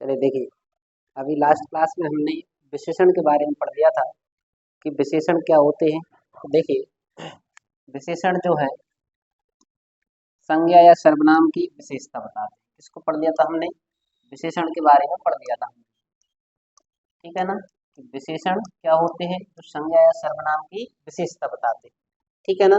चलिए देखिए, अभी लास्ट क्लास में हमने विशेषण के बारे में पढ़ लिया था कि विशेषण क्या होते हैं। तो देखिए, विशेषण जो है संज्ञा या सर्वनाम की विशेषता बताते हैं। किसको पढ़ लिया था हमने? विशेषण के बारे में पढ़ लिया था हमने, ठीक है ना। कि विशेषण क्या होते हैं? तो संज्ञा या सर्वनाम की विशेषता बताते हैं, ठीक है ना।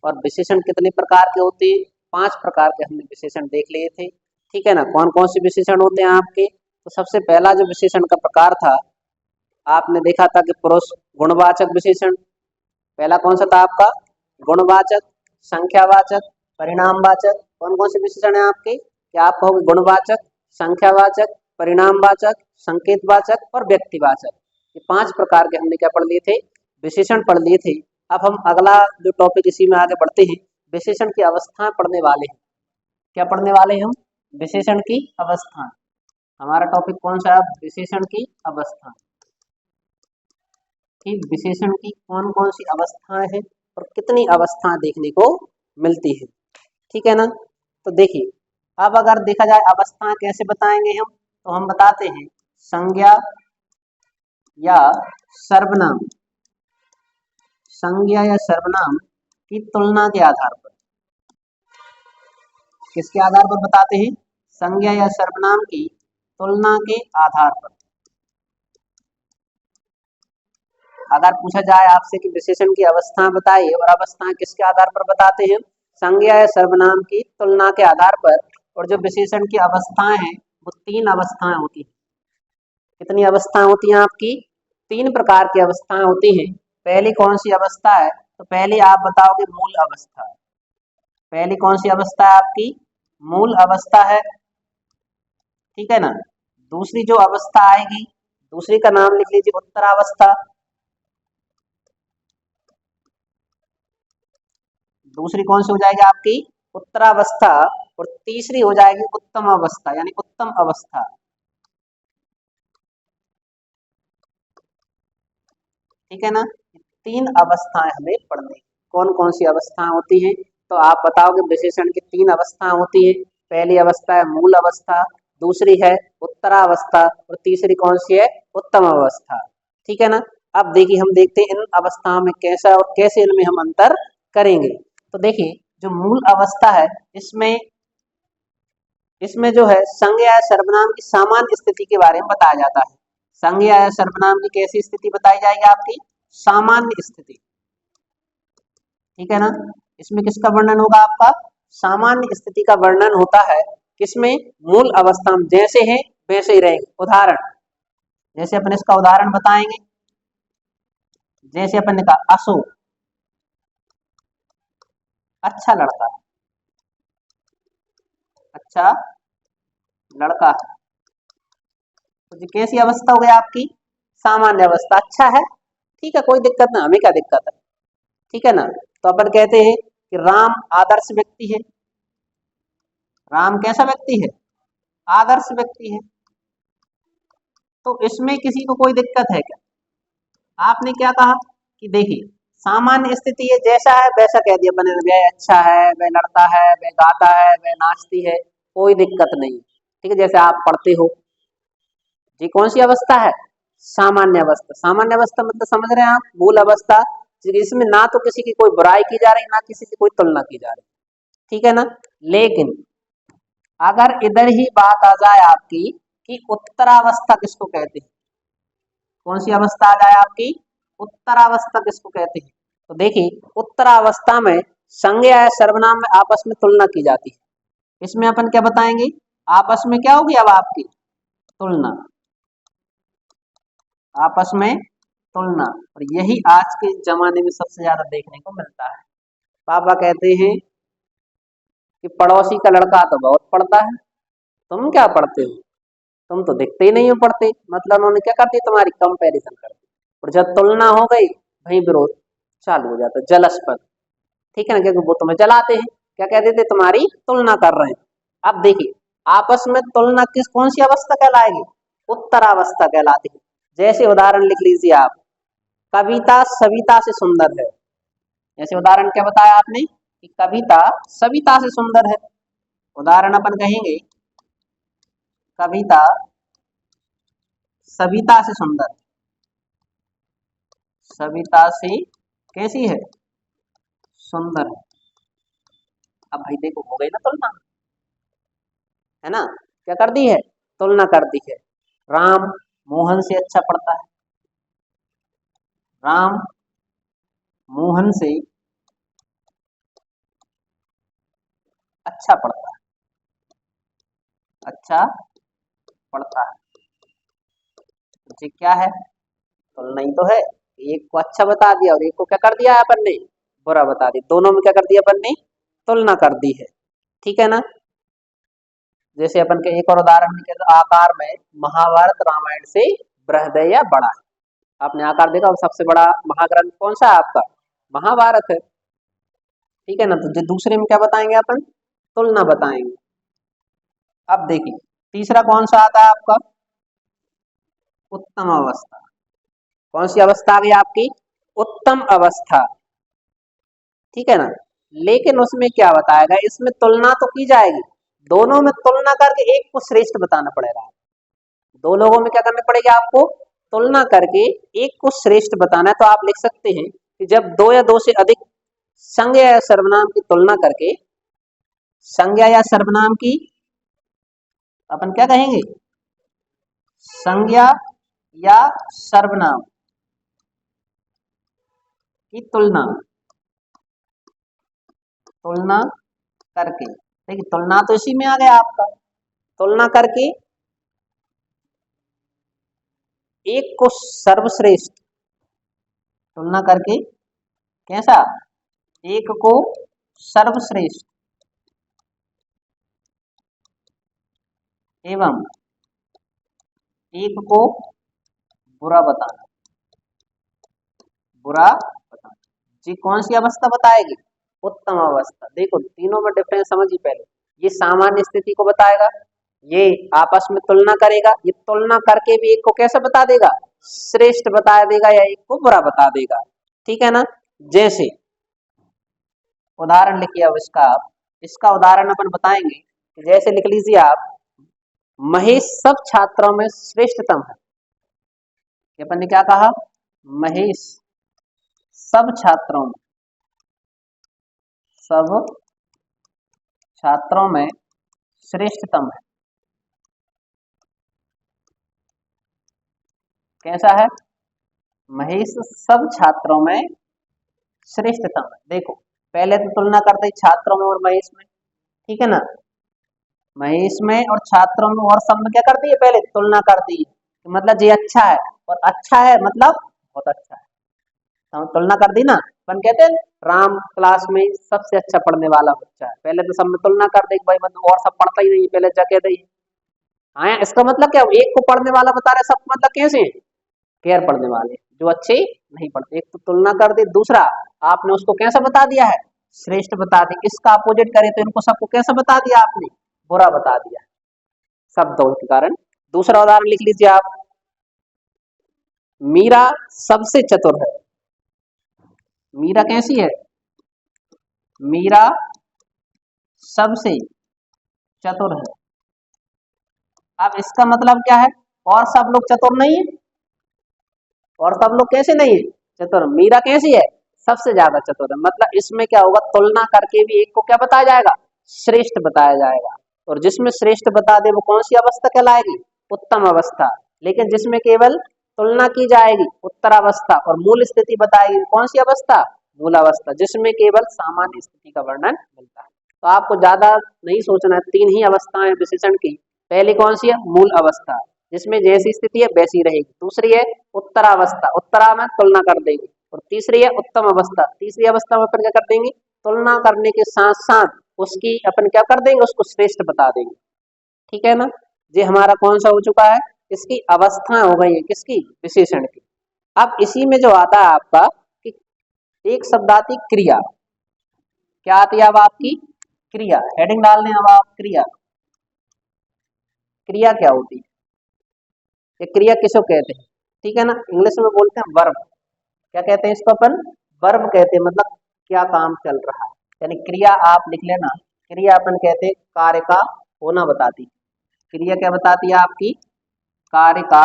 और विशेषण कितने प्रकार के होते हैं? 5 प्रकार के हमने विशेषण देख लिए थे, ठीक है ना। कौन कौन से विशेषण होते हैं आपके? तो सबसे पहला जो विशेषण का प्रकार था, आपने देखा था कि पुरुष गुणवाचक विशेषण। पहला कौन सा था आपका? गुणवाचक, संख्यावाचक, परिणामवाचक। कौन कौन से विशेषण है आपके? क्या आप कहोगे? गुणवाचक, संख्यावाचक, परिणामवाचक, संकेतवाचक और व्यक्तिवाचक। ये 5 प्रकार के हमने क्या पढ़ लिए थे? विशेषण पढ़ लिए थे। अब हम अगला जो टॉपिक इसी में आगे बढ़ते हैं, विशेषण की अवस्थाएं पढ़ने वाले हैं। क्या पढ़ने वाले हैं हम? विशेषण की अवस्था। हमारा टॉपिक कौन सा है? विशेषण की अवस्था। कि विशेषण की कौन कौन सी अवस्थाएं हैं और कितनी अवस्थाएं देखने को मिलती है, ठीक है ना। तो देखिए, अब अगर देखा जाए अवस्थाएं कैसे बताएंगे हम, तो हम बताते हैं संज्ञा या सर्वनाम, संज्ञा या सर्वनाम की तुलना के आधार पर। किसके आधार पर बताते हैं? संज्ञा या सर्वनाम की तुलना के आधार पर। अगर पूछा जाए आपसे कि विशेषण की अवस्था बताइए, और अवस्थाएं किसके आधार पर बताते हैं? संज्ञा या सर्वनाम की तुलना के आधार पर। और जो विशेषण की अवस्थाएं हैं वो 3 अवस्थाएं होती हैं। कितनी अवस्थाएं होती हैं आपकी? 3 प्रकार की अवस्थाएं होती हैं। पहली कौन सी अवस्था है? तो पहली आप बताओगे मूल अवस्था। पहली कौन सी अवस्था है आपकी? मूल अवस्था है, ठीक है ना। दूसरी जो अवस्था आएगी, दूसरी का नाम लिख लीजिए उत्तरावस्था। दूसरी कौन सी हो जाएगी आपकी? उत्तरावस्था। और तीसरी हो जाएगी उत्तम अवस्था, यानी उत्तम अवस्था, ठीक है ना। 3 अवस्थाएं हमें पढ़नी। कौन कौन सी अवस्थाएं होती हैं? तो आप बताओगे विशेषण की 3 अवस्थाएं होती हैं। पहली अवस्था है मूल अवस्था, दूसरी है उत्तरावस्था और तीसरी कौन सी है? उत्तम अवस्था, ठीक है ना। अब देखिए, हम देखते हैं इन अवस्थाओं में कैसा और कैसे इनमें हम अंतर करेंगे। तो देखिए, जो मूल अवस्था है, इसमें इसमें जो है संज्ञा या सर्वनाम की सामान्य स्थिति के बारे में बताया जाता है। संज्ञा या सर्वनाम की कैसी स्थिति बताई जाएगी आपकी? सामान्य स्थिति, ठीक है ना। इसमें किसका वर्णन होगा आपका? सामान्य स्थिति का वर्णन होता है। किसमें? मूल अवस्था में जैसे है वैसे ही रहेंगे। उदाहरण, जैसे अपन इसका उदाहरण बताएंगे। जैसे अपन ने कहा अशोक अच्छा लड़का है, अच्छा लड़का है। तो ये कैसी अवस्था हो गई आपकी? सामान्य अवस्था। अच्छा है, ठीक है, कोई दिक्कत ना, हमें क्या दिक्कत है, ठीक है ना। तो अपन कहते हैं कि राम आदर्श व्यक्ति है। राम कैसा व्यक्ति है? आदर्श व्यक्ति है। तो इसमें किसी को कोई दिक्कत है क्या? आपने क्या कहा कि देखिए, सामान्य स्थिति है, जैसा है वैसा कह दिया मैंने। वह अच्छा है, वह लड़ता है, वह गाता है, वह नाचती है, कोई दिक्कत नहीं, ठीक है। जैसे आप पढ़ते हो, ये कौन सी अवस्था है? सामान्य अवस्था। सामान्य अवस्था मतलब समझ रहे हैं आप? मूल अवस्था, जिसमें ना तो किसी की कोई बुराई की जा रही, ना किसी की कोई तुलना की जा रही, ठीक है ना। लेकिन अगर इधर ही बात आ जाए आपकी कि उत्तरावस्था किसको कहते हैं, कौन सी अवस्था आ जाए आपकी? उत्तरावस्था किसको कहते हैं? तो देखिए, उत्तरावस्था में संज्ञा या सर्वनाम में आपस में तुलना की जाती है। इसमें अपन क्या बताएंगे? आपस में क्या होगी अब आपकी? तुलना, आपस में तुलना। और यही आज के जमाने में सबसे ज्यादा देखने को मिलता है। पापा कहते हैं कि पड़ोसी का लड़का तो बहुत पढ़ता है, तुम क्या पढ़ते हो? तुम तो दिखते ही नहीं हो पढ़ते। मतलब उन्होंने क्या करती? तुम्हारी कंपैरिजन कर दी। और जब तुलना हो गई, वही विरोध चालू हो जाता है, जलस्पद, ठीक है ना। क्योंकि वो तुम्हें जलाते हैं, क्या कहते थे? तुम्हारी तुलना कर रहे हैं। अब देखिए, आपस में तुलना किस कौन सी अवस्था कहलाएगी? उत्तरावस्था कहलाती है। जैसे उदाहरण लिख लीजिए आप, कविता सविता से सुंदर है। जैसे उदाहरण क्या बताया आपने कि कविता सविता से सुंदर है। उदाहरण अपन कहेंगे कविता सविता से सुंदर, सविता से कैसी है, सुंदर। अब भाई देखो हो गई ना तुलना, है ना, क्या कर दी है, तुलना कर दी है। राम मोहन से अच्छा पढ़ता है, राम मोहन से अच्छा पढ़ता है, अच्छा पढ़ता है। जी क्या है, तुलना ही तो है। एक को अच्छा बता दिया और एक को क्या कर दिया है अपन ने, बुरा बता दिया। दोनों में क्या कर दिया अपन ने, तुलना कर दी है। ठीक है ना। जैसे अपन के एक और उदाहरण के आकार में महाभारत रामायण से बृहदय बड़ा है। आपने आकार देखा, सबसे बड़ा महाग्रंथ कौन सा है आपका, महाभारत है। ठीक है ना। तो जो दूसरे में क्या बताएंगे अपन, तुलना बताएंगे। अब देखिए तीसरा कौन सा आता है आपका, उत्तम अवस्था। कौन सी अवस्था आ गई आपकी, उत्तम अवस्था। ठीक है ना। लेकिन उसमें क्या बताया गया, इसमें तुलना तो की जाएगी, दोनों में तुलना करके एक को श्रेष्ठ बताना पड़ेगा। दो लोगों में क्या करना पड़ेगा आपको, तुलना करके एक को श्रेष्ठ बताना है। तो आप लिख सकते हैं कि जब दो या दो से अधिक संज्ञा या सर्वनाम की तुलना करके, संज्ञा या सर्वनाम की अपन क्या कहेंगे, संज्ञा या सर्वनाम की तुलना, तुलना करके, देखिए तुलना तो इसी में आ गया आपका, तुलना करके एक को सर्वश्रेष्ठ, तुलना करके कैसा, एक को सर्वश्रेष्ठ एवं एक को बुरा बताना, बुरा बताना। जी कौन सी अवस्था बताएगी, उत्तम अवस्था। देखो तीनों में डिफरेंस समझिए पहले। ये सामान्य स्थिति को बताएगा, ये आपस में तुलना करेगा, ये तुलना करके भी एक को कैसे बता देगा, श्रेष्ठ बता देगा या एक को बुरा बता देगा। ठीक है ना। जैसे उदाहरण लिखिए अब इसका, इसका उदाहरण अपन बताएंगे कि जैसे लिख लीजिए आप, महेश सब छात्रों में श्रेष्ठतम है। ये अपन ने क्या कहा, महेश सब छात्रों में, सब छात्रों में श्रेष्ठतम है। कैसा है, महेश सब छात्रों में श्रेष्ठतम है। देखो पहले तो तुलना करते छात्रों में और महेश में, ठीक है ना, महेश में और छात्रों में और सब में क्या कर दी है, पहले तुलना कर दी। तो मतलब ये अच्छा है, और अच्छा है मतलब बहुत अच्छा है, तो तुलना कर दी ना। अपन कहते हैं राम क्लास में सबसे अच्छा पढ़ने वाला बच्चा है, पहले तो सब में तुलना कर दी भाई, मतलब और सब पढ़ता ही नहीं, पहले जगह दी। हाँ इसका मतलब क्या, एक को पढ़ने वाला बता रहे, सब मतलब कैसे, केयर पढ़ने वाले जो अच्छे नहीं पढ़ते। एक तो तुलना कर दी, दूसरा आपने उसको कैसा बता दिया है, श्रेष्ठ बता दी। इसका अपोजिट करे तो इनको सबको कैसा बता दिया आपने, बुरा बता दिया, शब्दों के कारण। दूसरा उदाहरण लिख लीजिए आप, मीरा सबसे चतुर है। मीरा कैसी है, मीरा सबसे चतुर है। अब इसका मतलब क्या है, और सब लोग चतुर नहीं है, और सब लोग कैसे नहीं है, चतुर। मीरा कैसी है, सबसे ज्यादा चतुर है। मतलब इसमें क्या होगा, तुलना करके भी एक को क्या बताया जाएगा, श्रेष्ठ बताया जाएगा। और जिसमें श्रेष्ठ बता दे वो कौन सी अवस्था कहलाएगी, उत्तम अवस्था। लेकिन जिसमें केवल तुलना की जाएगी, उत्तरावस्था, और मूल स्थिति बताएगी कौन सी अवस्था, मूल अवस्था, जिसमें केवल सामान्य स्थिति का वर्णन मिलता है। तो आपको ज्यादा नहीं सोचना है, तीन ही अवस्थाएं विशेषण की। पहली कौन सी है, मूल अवस्था, जिसमें जैसी स्थिति है वैसी रहेगी। दूसरी है उत्तरावस्था, उत्तरा में तुलना कर देंगे। और तीसरी है उत्तम अवस्था, तीसरी अवस्था में अपन क्या कर देंगे, तुलना करने के साथ साथ उसकी अपन क्या कर देंगे, उसको श्रेष्ठ बता देंगे। ठीक है ना। ये हमारा कौन सा हो चुका है, इसकी अवस्था हो गई है, किसकी, विशेषण की। अब इसी में जो आता है आपका कि एक शब्द आती क्रिया, क्या आती है अब आपकी, क्रिया। हेडिंग डाल दें अब आप, क्रिया। क्रिया क्या होती है, ये क्रिया किसको कहते हैं, ठीक है ना, इंग्लिश में बोलते हैं वर्ब। क्या कहते हैं इसको अपन, वर्ब कहते हैं, मतलब क्या काम चल रहा है। यानी क्रिया आप लिख लेना, क्रिया अपन कहते हैं कार्य का होना बताती। क्रिया क्या बताती है आपकी, कार्य का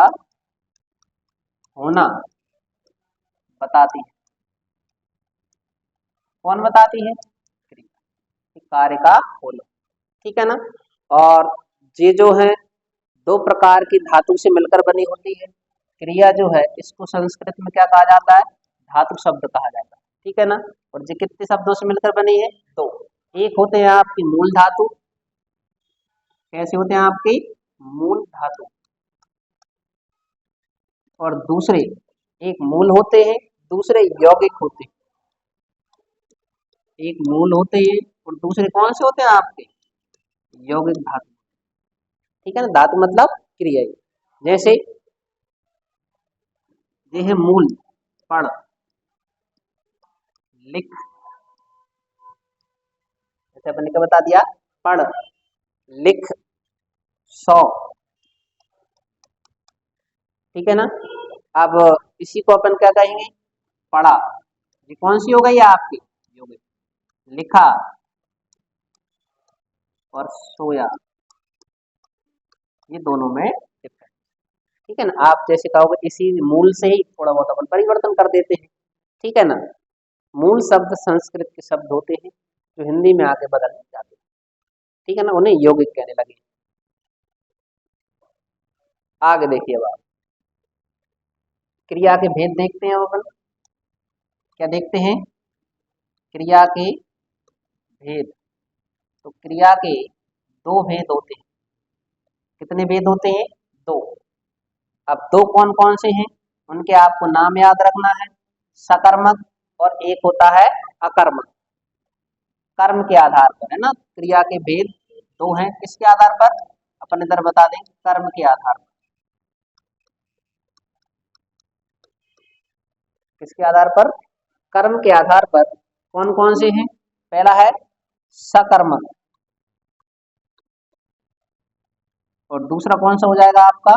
होना बताती है। कौन बताती है? क्रिया। कार्य का होना, ठीक है ना। और ये जो है दो प्रकार की धातु से मिलकर बनी होती है। क्रिया जो है इसको संस्कृत में क्या कहा जाता है? धातु शब्द कहा जाता है, ठीक है ना। और ये कितने शब्दों से मिलकर बनी है? दो। एक होते हैं आपकी मूल धातु। कैसे होते हैं आपकी? मूल धातु। और दूसरे, एक मूल होते हैं, दूसरे यौगिक होते हैं। एक मूल होते हैं और दूसरे कौन से होते हैं आपके? यौगिक धातु, ठीक है ना। धातु मतलब क्रिया। जैसे ये है मूल, पढ़, लिख, जैसे अपन ने क्या बता दिया? पढ़, लिख, सौ, ठीक है ना। अब इसी को अपन क्या कहेंगे? पढ़ा। ये कौन सी हो गई है आपकी? यौगिक। लिखा और सोया, ये दोनों में डिफरेंस, ठीक है ना। आप जैसे कहोगे इसी मूल से ही थोड़ा बहुत अपन परिवर्तन कर देते हैं, ठीक है ना। मूल शब्द संस्कृत के शब्द होते हैं जो हिंदी में आके बदल जाते हैं, ठीक है ना, उन्हें यौगिक कहने लगे। आगे देखिए अब आप क्रिया के भेद देखते हैं। अब अपन क्या देखते हैं? क्रिया के भेद। तो क्रिया के दो भेद होते हैं। कितने भेद होते हैं? दो। अब दो कौन कौन से हैं? उनके आपको नाम याद रखना है। सकर्मक और एक होता है अकर्मक। कर्म के आधार पर, है ना। क्रिया के भेद दो हैं, किसके आधार पर? अपन इधर बता दें, कर्म के आधार पर। किसके आधार पर? कर्म के आधार पर। कौन कौन से हैं? पहला है सकर्मक और दूसरा कौन सा हो जाएगा आपका?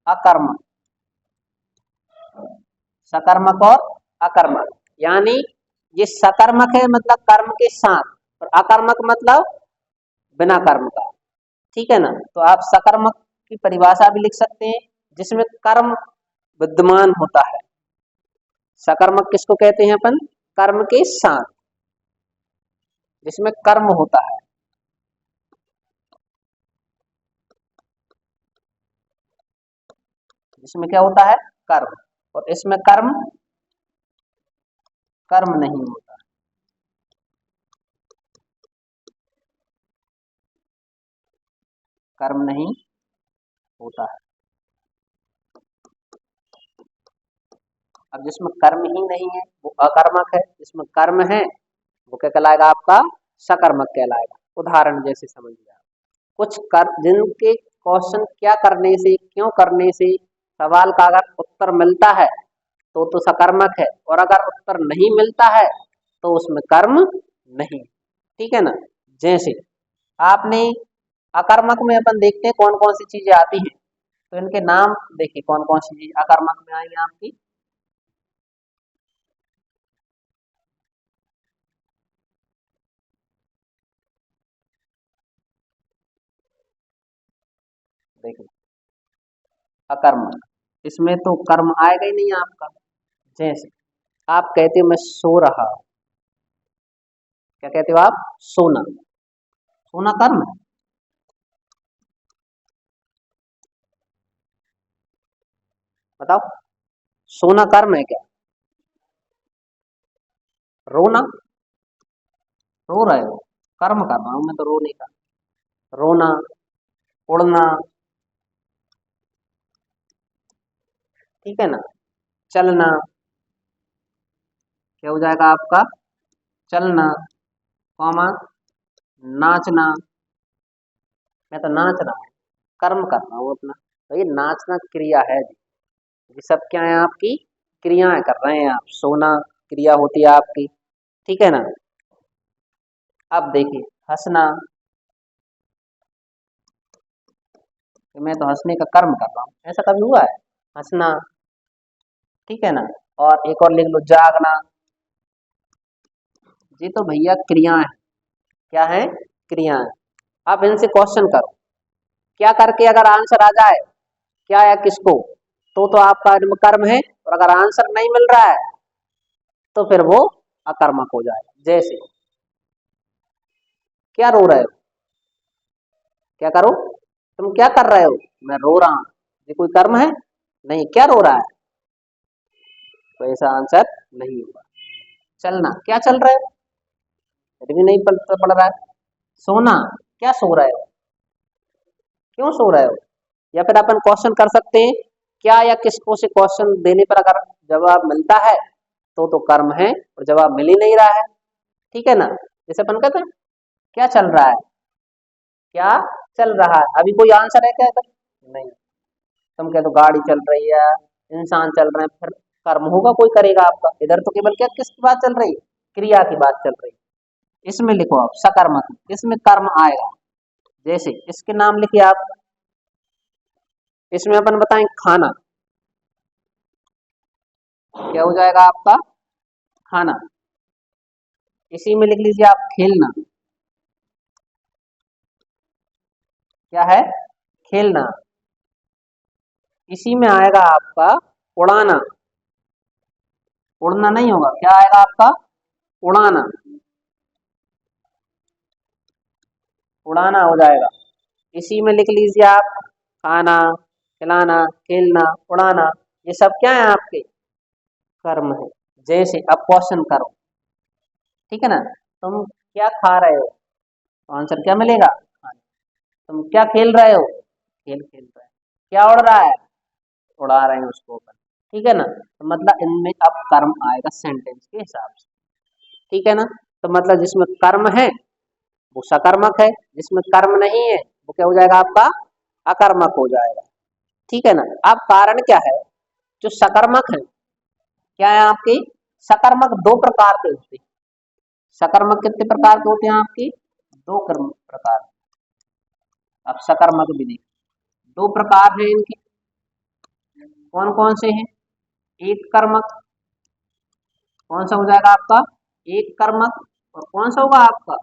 अकर्मक। सकर्मक और अकर्मक, यानी ये सकर्मक है मतलब कर्म के साथ, और अकर्मक मतलब बिना कर्म का, ठीक है ना। तो आप सकर्मक की परिभाषा भी लिख सकते हैं जिसमें कर्म विद्यमान होता है। सकर्मक किसको कहते हैं अपन? कर्म के साथ, जिसमें कर्म होता है। जिसमें क्या होता है? कर्म। और इसमें कर्म कर्म नहीं होता। कर्म नहीं होता है। अब जिसमें कर्म ही नहीं है वो अकर्मक है, जिसमें कर्म है वो क्या कहलाएगा आपका? सकर्मक कहलाएगा। उदाहरण जैसे समझिए आप, कुछ कर जिनके क्वेश्चन क्या करने से, क्यों करने से सवाल का अगर उत्तर मिलता है तो सकर्मक है, और अगर उत्तर नहीं मिलता है तो उसमें कर्म नहीं, ठीक है ना। जैसे आपने अकर्मक में अपन देखते हैं कौन कौन सी चीजें आती हैं, तो इनके नाम देखिए कौन कौन सी चीज अकर्मक में आएंगे आपकी। देखिए अकर्मक, इसमें तो कर्म आएगा ही नहीं आपका। जैसे आप कहते हो मैं सो रहा, क्या कहते हो आप? सोना। सोना कर्म है? बताओ, सोना कर्म है क्या? रोना, रो रहे हो, कर्म कर रहा हूं मैं तो, रोने का। रोना, उड़ना, ठीक है ना। चलना, क्या हो जाएगा आपका? चलना, कौमा, नाचना, मैं तो नाच रहा हूँ, कर्म कर रहा हूँ अपना। तो ये नाचना क्रिया है जी। ये सब क्या है आपकी? क्रियाएं कर रहे हैं आप। सोना क्रिया होती है आपकी, ठीक है ना। अब देखिए हंसना, कि मैं तो हंसने का कर्म कर रहा हूँ, ऐसा कभी हुआ है? हंसना, ठीक है ना। और एक और लिख लो, जागना। ये तो भैया क्रियाएं, क्या है? क्रियाएं। अब इनसे क्वेश्चन करो, क्या करके अगर आंसर आ जाए, क्या या किसको? तो आपका कर्म है, और अगर आंसर नहीं मिल रहा है तो फिर वो अकर्मक हो जाएगा। जैसे क्या रो रहे हो, क्या करो, तुम क्या कर रहे हो, मैं रो रहा हूं, ये कोई कर्म है नहीं, क्या रो रहा है, तो ऐसा आंसर नहीं होगा। चलना, क्या चल रहा है, फिर भी नहीं पड़ रहा है। सोना, क्या सो रहे हो, क्यों सो रहे हो। या फिर अपन क्वेश्चन कर सकते हैं, क्या या किसको से क्वेश्चन देने पर अगर जवाब मिलता है तो कर्म है, और जवाब मिल ही नहीं रहा है, ठीक है ना। जैसे अपन कहते हैं क्या चल रहा है, क्या चल रहा है, अभी कोई आंसर है क्या इधर, नहीं। तुम कहते हो गाड़ी चल रही है, इंसान चल रहे हैं, फिर कर्म होगा, कोई करेगा आपका, इधर तो केवल क्या किसकी बात चल रही है, क्रिया की बात चल रही है। इसमें लिखो आप सकर्मक, इसमें कर्म आएगा। जैसे इसके नाम लिखिए आप, इसमें अपन बताएं खाना, क्या हो जाएगा आपका, खाना। इसी में लिख लीजिए आप खेलना, क्या है, खेलना। इसी में आएगा आपका उड़ाना, उड़ना नहीं होगा, क्या आएगा आपका, उड़ाना, उड़ाना हो जाएगा। इसी में लिख लीजिए आप खाना, खिलाना, खेलना, उड़ाना, ये सब क्या है आपके कर्म है। जैसे अब क्वेश्चन करो, ठीक है ना, तुम क्या खा रहे हो, तो आंसर क्या मिलेगा, खाना। तुम क्या खेल रहे हो, खेल खेल रहे हो। क्या उड़ रहा है, उड़ा रहे हैं उसको ऊपर, ठीक है ना। तो मतलब इनमें अब कर्म आएगा सेंटेंस के हिसाब से, ठीक है ना। तो मतलब जिसमें कर्म है वो सकर्मक है, जिसमें कर्म नहीं है वो क्या हो जाएगा आपका, अकर्मक हो जाएगा, ठीक है ना। अब कारण क्या है, जो सकर्मक है, क्या है आपकी, सकर्मक दो प्रकार के होते हैं। सकर्मक कितने प्रकार के होते हैं आपकी, दो कर्म प्रकार। अब सकर्मक भी देखिए, दो प्रकार है इनके, कौन कौन से हैं, एक कर्मक, कौन सा हो जाएगा आपका, एक कर्मक, और कौन सा होगा आपका,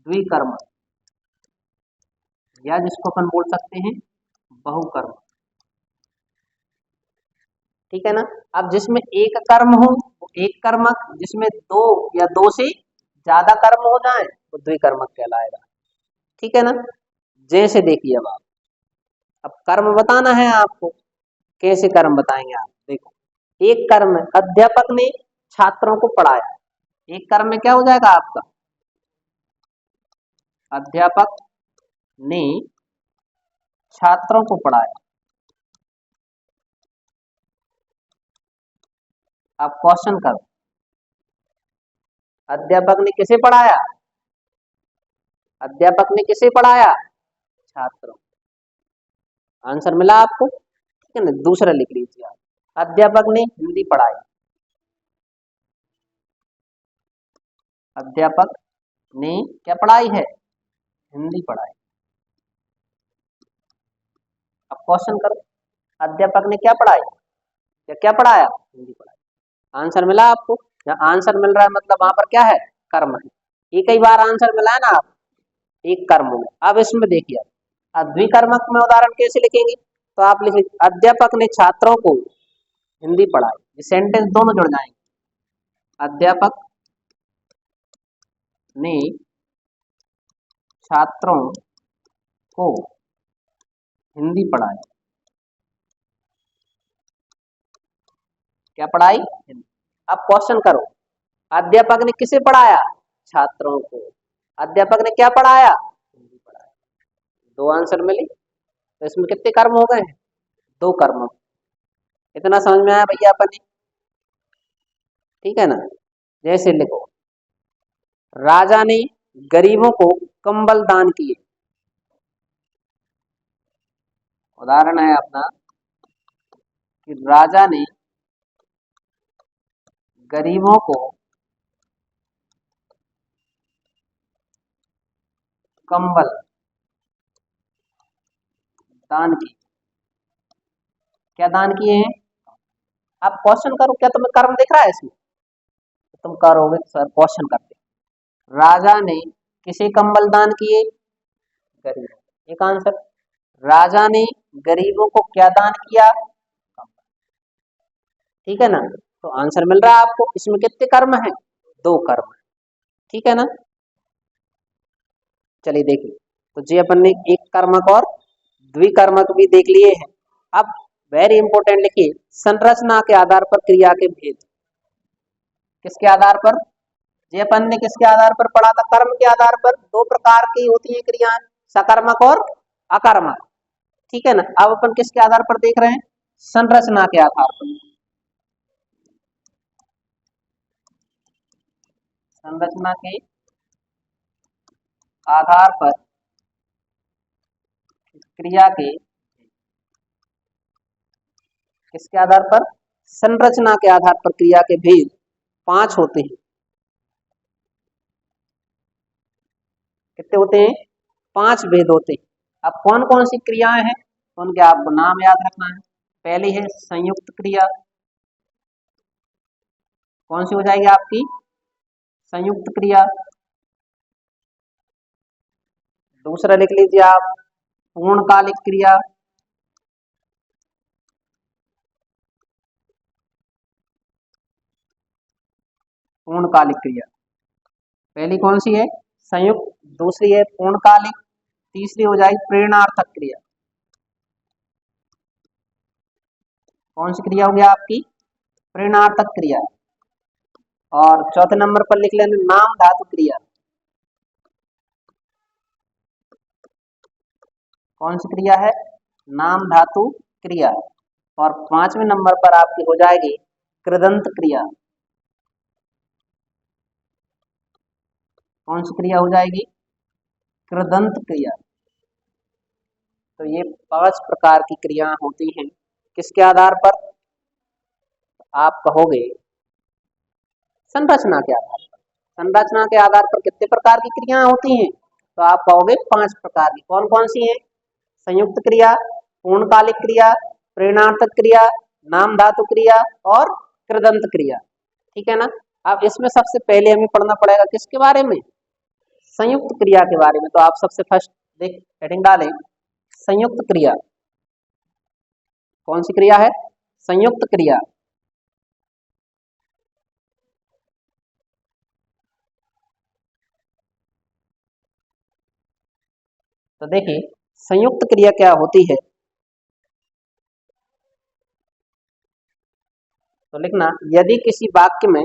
द्विकर्मक, या जिसको अपन बोल सकते हैं बहुकर्म, ठीक है ना। अब जिसमें एक कर्म हो वो एक कर्मक, जिसमें दो या दो से ज्यादा कर्म हो जाए वो द्विकर्मक कहलाएगा, ठीक है ना। जैसे देखिए अब कर्म बताना है आपको, कैसे कर्म बताएंगे आप, देखो एक कर्म है, अध्यापक ने छात्रों को पढ़ाया, एक कर्म में क्या हो जाएगा आपका, अध्यापक ने छात्रों को पढ़ाया। आप क्वेश्चन करो, अध्यापक ने किसे पढ़ाया, अध्यापक ने किसे पढ़ाया, छात्रों। आंसर मिला आपको, ठीक है ना। दूसरा लिख लीजिए आप, अध्यापक ने हिंदी पढ़ाई, अध्यापक ने क्या पढ़ाई है, हिंदी पढ़ाई। अब क्वेश्चन करो, अध्यापक ने क्या पढ़ाई, या क्या पढ़ाया, हिंदी पढ़ाई। आंसर मिला आपको, जहाँ आंसर मिल रहा है मतलब वहां पर क्या है, कर्म है। ये कई बार आंसर मिला है ना आप, एक कर्म में। अब इसमें देखिए, अब द्विकर्मक में उदाहरण कैसे लिखेंगे, तो आप लिखिए अध्यापक ने छात्रों को हिंदी पढ़ाई, ये सेंटेंस दोनों जुड़ जाएंगे, अध्यापक ने छात्रों को हिंदी पढ़ाई, क्या पढ़ाई, हिंदी। अब क्वेश्चन करो, अध्यापक ने किसे पढ़ाया, छात्रों को, अध्यापक ने क्या पढ़ाया, हिंदी पढ़ाया। दो आंसर मिले, तो इसमें कितने कर्म हो गए, दो कर्म। इतना समझ में आया भैया अपन, ठीक है ना। जैसे लिखो, राजा ने गरीबों को कंबल दान किए, उदाहरण है अपना कि राजा ने गरीबों को कंबल दान किए, क्या दान किए हैं। आप क्वेश्चन करो, क्या तुम्हें कर्म दिख रहा है इसमें, तो तुम करोगे सर क्वेश्चन करते, राजा ने किसे कंबल दान किए, गरीब, एक आंसर। राजा ने गरीबों को क्या दान किया, ठीक है ना। तो आंसर मिल रहा है आपको। इसमें कितने कर्म है? 2 कर्म है, ठीक है ना। चलिए देखिए, तो जी अपन ने एक कर्मक और द्विकर्मक भी देख लिए हैं। अब वेरी इंपॉर्टेंट लिखिए, संरचना के आधार पर क्रिया के भेद। किसके आधार पर? ये अपन ने किसके आधार पर पढ़ा था? कर्म के आधार पर। 2 प्रकार की होती है क्रियाएं, सकर्मक और अकर्मक, ठीक है ना। अब अपन किसके आधार पर देख रहे हैं? संरचना के आधार पर। संरचना के आधार पर क्रिया के, किसके आधार पर? संरचना के आधार पर क्रिया के भेद 5 होते हैं। कितने होते हैं? 5 भेद होते हैं। अब कौन कौन सी क्रियाएं हैं, उनके आपको नाम याद रखना है। पहली है संयुक्त क्रिया। कौन सी हो जाएगी आपकी? संयुक्त क्रिया। दूसरा लिख लीजिए आप, पूर्णकालिक क्रिया। पूर्णकालिक क्रिया पहली कौन सी है? संयुक्त। दूसरी है पूर्णकालिक। तीसरी हो जाएगी प्रेरणार्थक क्रिया। कौन सी क्रिया होगी आपकी? प्रेरणार्थक क्रिया। और चौथे नंबर पर लिख लेना नाम धातु क्रिया। कौन सी क्रिया है? नाम धातु क्रिया। और 5वें नंबर पर आपकी हो जाएगी कृदंत क्रिया। कौन सी क्रिया हो जाएगी? कृदंत क्रिया। तो ये 5 प्रकार की क्रिया होती हैं। किसके आधार पर? आप कहोगे संरचना के आधार पर। संरचना के आधार पर कितने प्रकार की क्रियाएं होती हैं? तो आप कहोगे 5 प्रकार की। कौन कौन सी हैं? संयुक्त क्रिया, पूर्णकालिक क्रिया, प्रेरणार्थक क्रिया, नाम धातु क्रिया और कृदंत क्रिया, ठीक है ना। अब इसमें सबसे पहले हमें पढ़ना पड़ेगा किसके बारे में? संयुक्त क्रिया के बारे में। तो आप सबसे फर्स्ट देख हेडिंग डालें, संयुक्त क्रिया। कौन सी क्रिया है? संयुक्त क्रिया। तो देखिए संयुक्त क्रिया क्या होती है, तो लिखना यदि किसी वाक्य में,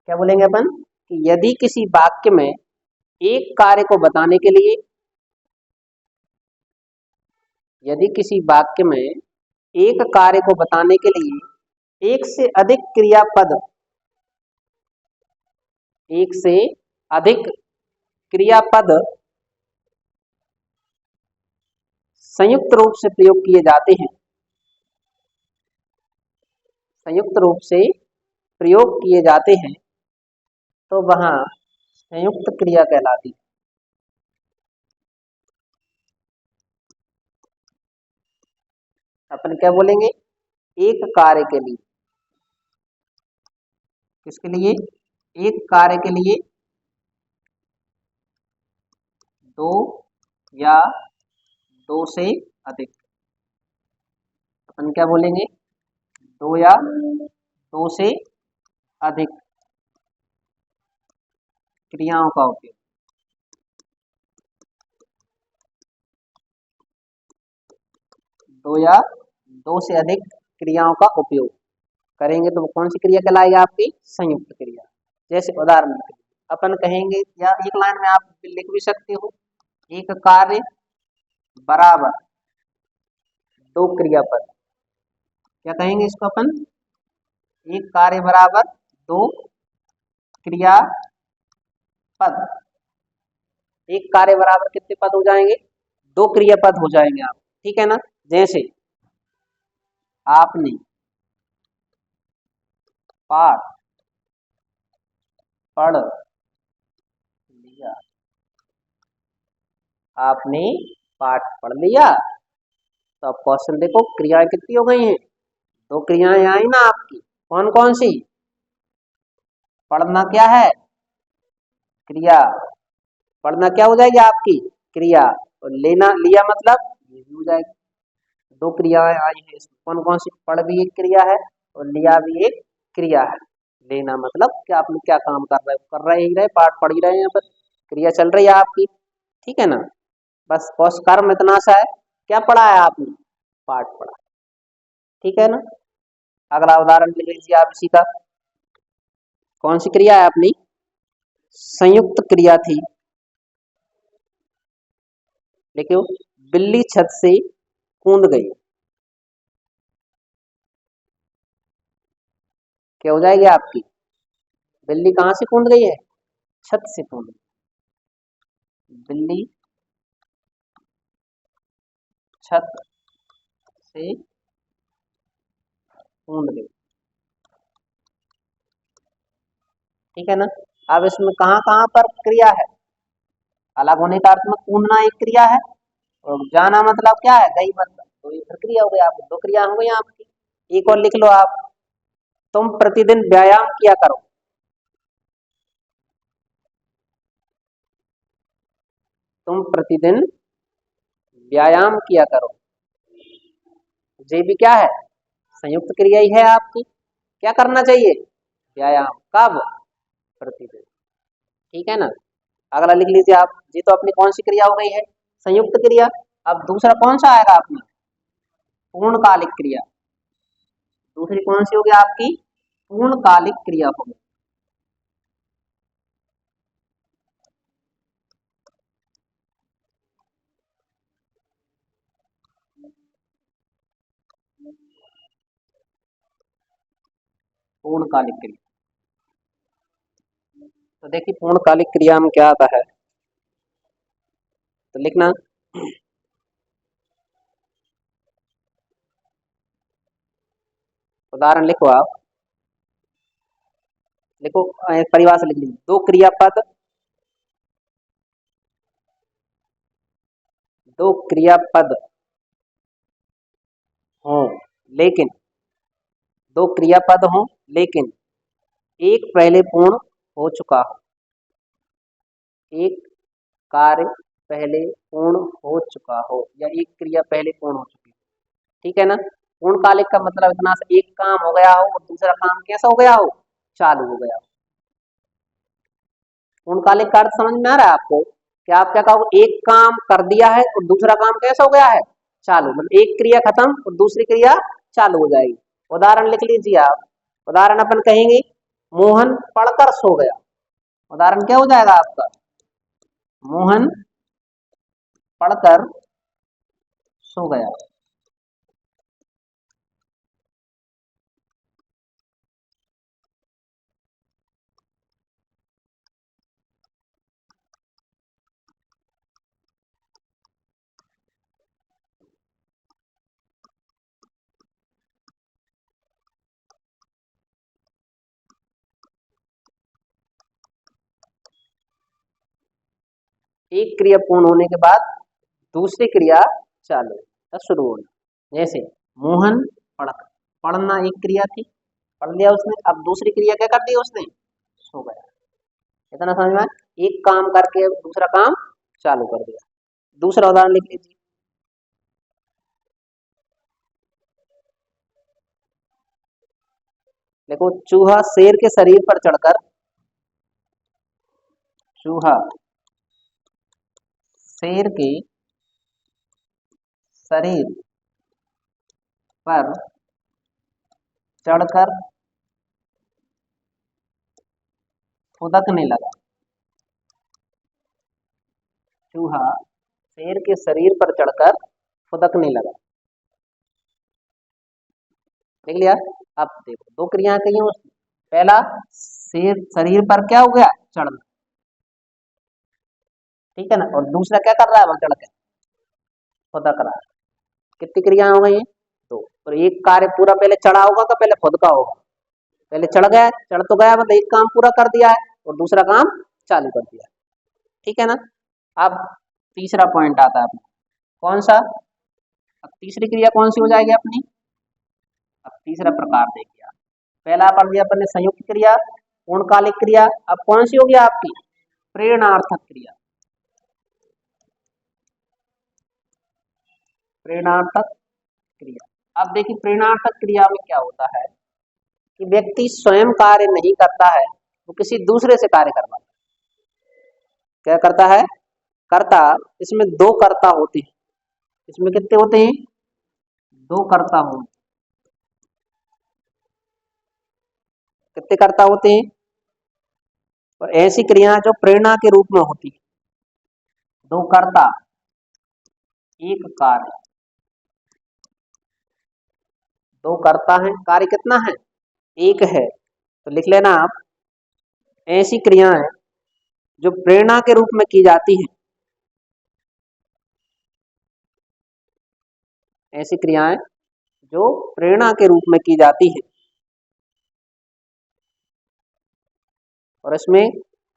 क्या बोलेंगे अपन कि यदि किसी वाक्य में एक कार्य को बताने के लिए, यदि किसी वाक्य में एक कार्य को बताने के लिए एक से अधिक क्रियापद, एक से अधिक क्रियापद संयुक्त रूप से प्रयोग किए जाते हैं, संयुक्त रूप से प्रयोग किए जाते हैं, तो वहां संयुक्त क्रिया कहलाती है। अपन क्या बोलेंगे? एक कार्य के लिए, किसके लिए? एक कार्य के लिए दो या दो से अधिक, अपन क्या बोलेंगे? दो या दो से अधिक क्रियाओं का उपयोग। दो या दो से अधिक क्रियाओं का उपयोग करेंगे तो वो कौन सी क्रिया कहलाएगी आपकी? संयुक्त क्रिया। जैसे उदाहरण के लिए अपन कहेंगे, या एक लाइन में आप लिख भी सकते हो, एक कार्य बराबर दो क्रियापद। क्या कहेंगे इसको अपन? एक कार्य बराबर दो क्रियापद। एक कार्य बराबर कितने पद हो जाएंगे? दो क्रियापद हो जाएंगे आप, ठीक है ना। जैसे आपने पाठ पढ़ लिया, आपने पाठ पढ़ लिया। तो अब क्वेश्चन देखो, क्रियाएं कितनी हो गई हैं? दो क्रियाएं आई ना आपकी। कौन कौन सी? पढ़ना क्या है? क्रिया। पढ़ना क्या हो जाएगी आपकी? क्रिया। और लेना, लिया मतलब ये भी हो जाएगी। दो क्रियाएं आई हैं इसमें। कौन कौन सी? पढ़ भी एक क्रिया है और लिया भी एक क्रिया है। लेना मतलब कि आपने क्या काम कर रहे ही रहे, पाठ पढ़ ही रहे हैं, यहाँ पर क्रिया चल रही है आपकी, ठीक है ना। बस कौश कर्म इतना सा है, क्या पढ़ा है आपने, पाठ पढ़ा, ठीक है ना। अगला उदाहरण ले लीजिए आप इसी का। कौन सी क्रिया है अपनी, संयुक्त क्रिया थी। देखियो, बिल्ली छत से कूद गई, क्या हो जाएगी आपकी, बिल्ली कहाँ से कूद गई है, छत से कूद गई, बिल्ली छत से कूद गई, ठीक है ना। अब इसमें कहाँ कहाँ पर क्रिया है, अलग होने का अर्थ में कूदना एक क्रिया है, और जाना मतलब क्या है, गई मतलब, तो ये प्रक्रिया हो गई आपकी, दो क्रिया हो गई आपकी। एक और लिख लो आप, तुम प्रतिदिन व्यायाम किया करो, तुम प्रतिदिन व्यायाम किया करो, ये भी क्या है, संयुक्त क्रिया ही है आपकी। क्या करना चाहिए, व्यायाम, कब, प्रतिदिन, ठीक है ना। अगला लिख लीजिए आप, ये तो अपनी कौन सी क्रिया हो गई है, संयुक्त क्रिया। अब दूसरा कौन सा आएगा अपना, पूर्णकालिक क्रिया। दूसरी कौन सी होगी आपकी, पूर्णकालिक क्रिया होगी। पूर्णकालिक क्रिया, तो देखिए पूर्णकालिक क्रिया में क्या आता है, तो लिखना, उदाहरण लिखो आप, लिखो, परिभाषा लिख लीजिए, दो क्रियापद हो, लेकिन दो क्रियापद हो, लेकिन एक पहले पूर्ण हो चुका हो, एक कार्य पहले पूर्ण हो चुका हो, या एक क्रिया पहले पूर्ण हो चुकी हो, ठीक है ना। पूर्णकालिक का मतलब इतना सा, एक काम हो गया हो और दूसरा काम कैसा हो गया हो, चालू हो गया हो। पूर्णकालिक का अर्थ समझ में आ रहा है आपको, कि आप क्या कहोगे, एक काम कर दिया है और दूसरा काम कैसा हो गया है, चालू, मतलब एक क्रिया खत्म और दूसरी क्रिया चालू हो जाएगी। उदाहरण लिख लीजिए आप, उदाहरण अपन कहेंगे, मोहन पढ़कर सो गया, उदाहरण क्या हो जाएगा आपका, मोहन पढ़कर सो गया। एक क्रिया पूर्ण होने के बाद दूसरी क्रिया चालू या शुरू होना। जैसे मोहन पढ़, पढ़ना एक क्रिया थी, पढ़ लिया उसने, अब दूसरी क्रिया क्या कर दी उसने, सो गया। इतना समझ में आया? एक काम करके दूसरा काम चालू कर दिया। दूसरा उदाहरण लिख लीजिए, देखो, चूहा शेर के शरीर पर चढ़कर, चूहा शेर के शरीर पर चढ़कर फुदकने लगा, चूहा शेर के शरीर पर चढ़कर फुदकने लगा, देख लिया। अब देखो दो क्रियाएं कही हैं उसने, पहला शेर शरीर पर क्या हो गया, चढ़ना, ठीक है ना, और दूसरा क्या कर रहा है, वहां चढ़ के फुदक रहा है। कितनी क्रियाएं हो गई हैं, दो। और एक कार्य पूरा पहले चढ़ा होगा का पहले फुदका होगा, पहले चढ़ गया, चढ़ तो गया मतलब एक काम पूरा कर दिया है और दूसरा काम चालू कर दिया है, ठीक है ना। अब तीसरा पॉइंट आता है अपना, कौन सा, अब तीसरी क्रिया कौन सी हो जाएगी अपनी, अब तीसरा प्रकार देखिए आप, पहला पढ़ लिया अपन ने संयुक्त क्रिया, पूर्णकालिक क्रिया, अब कौन सी होगी आपकी, प्रेरणार्थक क्रिया, प्रेरणार्थक क्रिया। अब देखिए प्रेरणार्थक क्रिया में क्या होता है, कि व्यक्ति स्वयं कार्य नहीं करता है, वो किसी दूसरे से कार्य करवाता है। क्या करता है? कर्ता। इसमें दो कर्ता होते हैं। इसमें कितने होते हैं? दो कर्ता होते। कितने कर्ता होते हैं? और ऐसी क्रिया जो प्रेरणा के रूप में होती है। दो कर्ता एक कार्य। दो कर्ता है, कार्य कितना है? एक है। तो लिख लेना आप, ऐसी क्रियाएं जो प्रेरणा के रूप में की जाती है। ऐसी क्रियाएं जो प्रेरणा के रूप में की जाती है और इसमें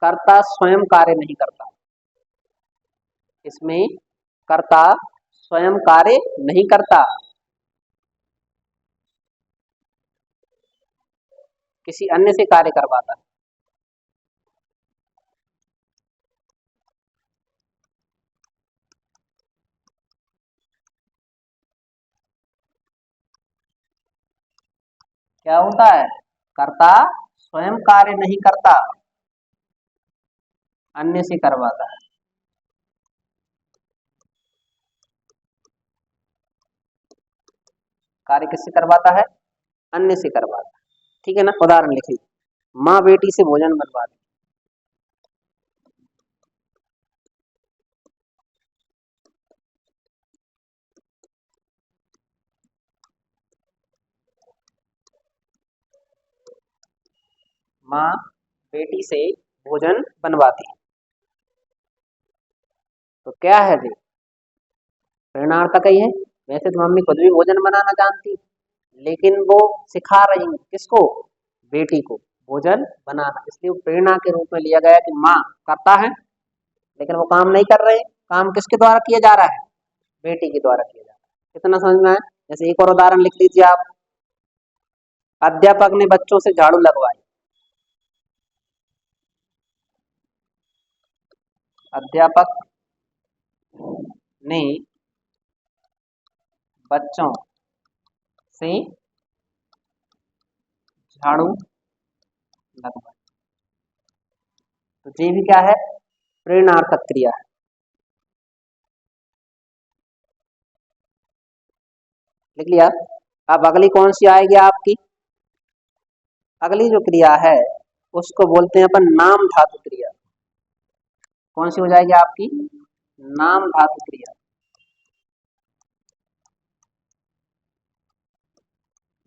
कर्ता स्वयं कार्य नहीं करता। इसमें कर्ता स्वयं कार्य नहीं करता, किसी अन्य से कार्य करवाता है। क्या होता है? कर्ता स्वयं कार्य नहीं करता, अन्य से करवाता है। कार्य किससे करवाता है? अन्य से करवाता है। ठीक है ना? उदाहरण लिखिए, माँ बेटी से भोजन बनवाती। माँ बेटी से भोजन बनवाती। तो क्या है जी? प्रेरणार्थक ही है। वैसे तो मम्मी खुद भी भोजन बनाना जानती, लेकिन वो सिखा रही है किसको? बेटी को भोजन बनाना। इसलिए वो प्रेरणा के रूप में लिया गया कि माँ करता है, लेकिन वो काम नहीं कर रहे। काम किसके द्वारा किया जा रहा है? बेटी के द्वारा किया जा रहा है। कितना समझ में आया? जैसे एक और उदाहरण लिख लीजिए आप, अध्यापक ने बच्चों से झाड़ू लगवाई। अध्यापक ने बच्चों से झाड़ू लगवाई। तो ये भी क्या है? प्रेरणार्थक क्रिया है। लिख लिया? अब अगली कौन सी आएगी आपकी? अगली जो क्रिया है उसको बोलते हैं अपन नाम धातु क्रिया। कौन सी हो जाएगी आपकी? नाम धातु क्रिया।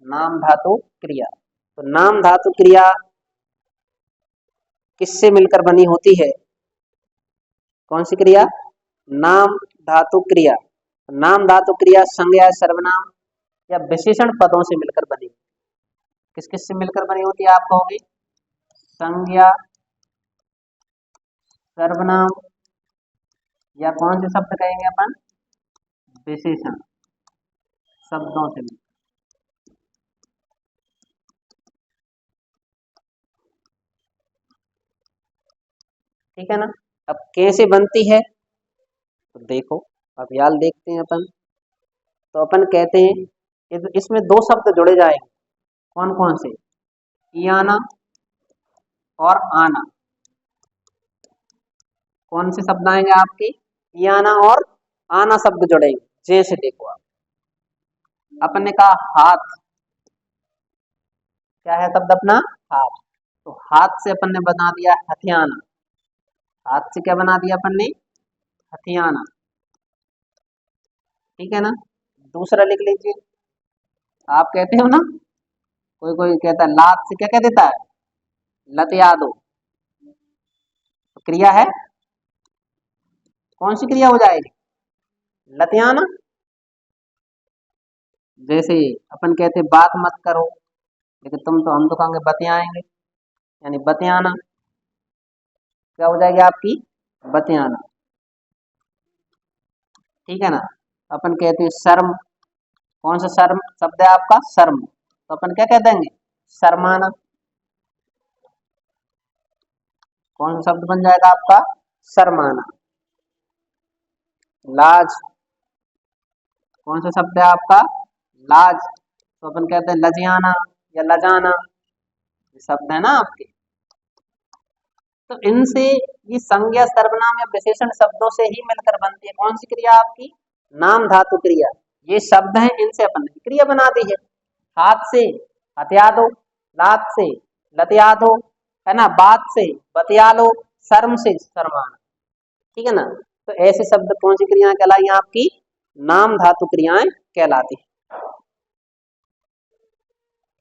नाम धातु क्रिया। तो नाम धातु क्रिया किससे मिलकर बनी होती है? कौन सी क्रिया? नाम धातु क्रिया। नाम धातु क्रिया संज्ञा, सर्वनाम या विशेषण पदों से मिलकर बनी। किस किस से मिलकर बनी होती है आप कहोगे? संज्ञा, सर्वनाम या कौन से शब्द कहेंगे अपन? विशेषण शब्दों से मिलकर। ठीक है ना? अब कैसे बनती है तो देखो, अब याल देखते हैं अपन। तो अपन कहते हैं इसमें दो शब्द जुड़े जाएंगे। कौन कौन से? इयाना और आना। कौन से शब्द आएंगे आपके? इयाना और आना शब्द जुड़ेंगे। जैसे देखो आप, अपन ने कहा हाथ। क्या है शब्द अपना? हाथ। तो हाथ से अपन ने बना दिया हथियाना। हाथ से क्या बना दिया अपन ने? हथियाना। ठीक है ना? दूसरा लिख लीजिए। आप कहते हो ना, कोई कोई कहता है लात से क्या कह देता है? लतिया दो। तो क्रिया है, कौन सी क्रिया हो जाएगी? लतियाना। जैसे अपन कहते बात मत करो, लेकिन हम तो कहेंगे बतियाएंगे, यानी बतियाना। क्या हो जाएगी आपकी? बतियाना। ठीक है ना? अपन कहते हैं शर्म। कौन सा शर्म शब्द है आपका? शर्म। तो अपन क्या कह देंगे? शर्माना। कौन सा शब्द बन जाएगा आपका? शर्माना। लाज। कौन सा शब्द है आपका? लाज। तो अपन कहते हैं लजियाना या लजाना। शब्द है ना आपके, तो इनसे ये संज्ञा सर्वनाम या विशेषण शब्दों से ही मिलकर बनती है कौन सी क्रिया आपकी, नाम धातु क्रिया। ये शब्द हैं, इनसे अपन ने क्रिया बना दी है। हाथ से हथिया दो, लात से लतिया दो, है ना, बात से बतिया लो, शर्म से शर्माना, ठीक है ना। तो ऐसे शब्द कौन सी क्रियाएं कहलाई आपकी, नाम धातु क्रियाएं कहलाती है,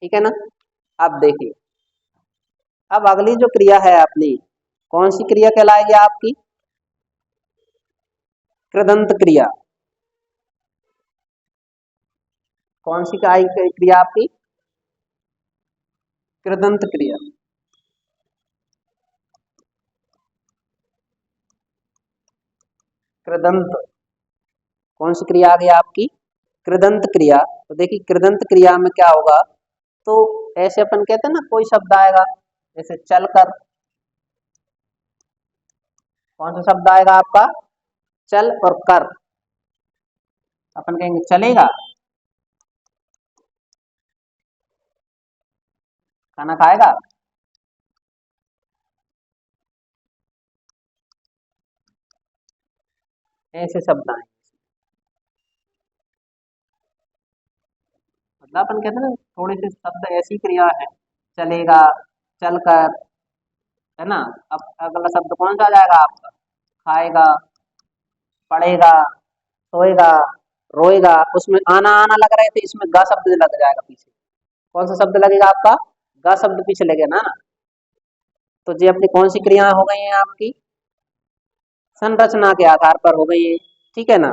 ठीक है ना। अब देखिए, अब अगली जो क्रिया है अपनी, कौन सी क्रिया कहलाएगी आपकी, कृदंत क्रिया। कौन सी क्रिया आपकी, कृदंत क्रिया। कृदंत, कौन सी क्रिया आ गई आपकी, कृदंत क्रिया। तो देखिए कृदंत क्रिया में क्या होगा, तो ऐसे अपन कहते हैं ना, कोई शब्द आएगा जैसे चल कर, कौन सा शब्द आएगा आपका, चल और कर, अपन कहेंगे चलेगा, खाना खाएगा, ऐसे शब्द आए। मतलब अपन कहते हैं ना, थोड़े से शब्द ऐसी क्रिया है, चलेगा, चलकर, है ना। अब अगला शब्द कौन सा आ जाएगा आपका, खाएगा, पढ़ेगा, सोएगा, रोएगा, उसमें आना आना लग रहे थे, इसमें गा शब्द लग जाएगा पीछे। कौन सा शब्द लगेगा आपका, गा शब्द पीछे लगेगा ना। तो ये अपनी कौन सी क्रियाएं हो गई हैं आपकी, संरचना के आधार पर हो गई है, ठीक है ना।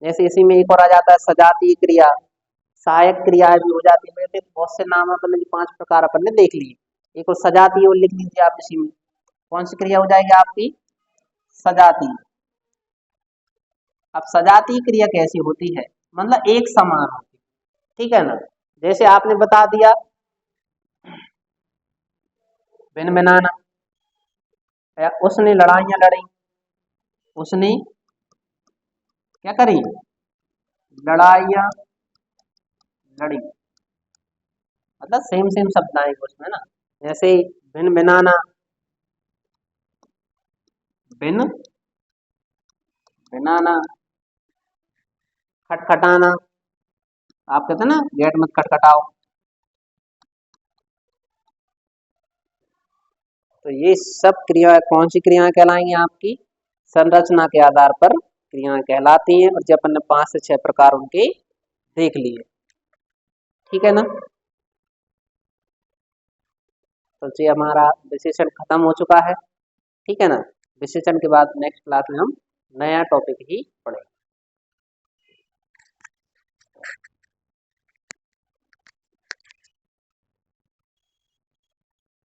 जैसे इसी में एक और आ जाता है सजातीय क्रिया, सहायक क्रियाएं भी हो जाती है। वैसे बहुत से नाम अपन ने 5 प्रकार अपन ने देख लिए, एक और सजातीय और लिख लीजिए आप इसी में। कौन सी क्रिया हो जाएगी आपकी, सजातीय। अब सजातीय क्रिया कैसी होती है, मतलब एक समान होती है, ठीक है ना। जैसे आपने बता दिया भिन भिनाना, या उसने लड़ाइयां लड़ी, उसने क्या करी, लड़ाइयां लड़ी, मतलब सेम सेम शब्द आएंगे उसमें ना। जैसे भिन भिनाना, भिन भिनाना, खटखटाना, आप कहते हैं ना गेट मत खटखटाओ। तो ये सब क्रिया कौन सी क्रियाएं कहलाएंगी आपकी, संरचना के आधार पर क्रियाएं कहलाती हैं। और जब अपन ने 5 से 6 प्रकार उनके देख लिए, ठीक है ना। तो ये हमारा विशेषण खत्म हो चुका है, ठीक है ना। विशेषण के बाद नेक्स्ट क्लास में हम नया टॉपिक ही पढ़ेंगे।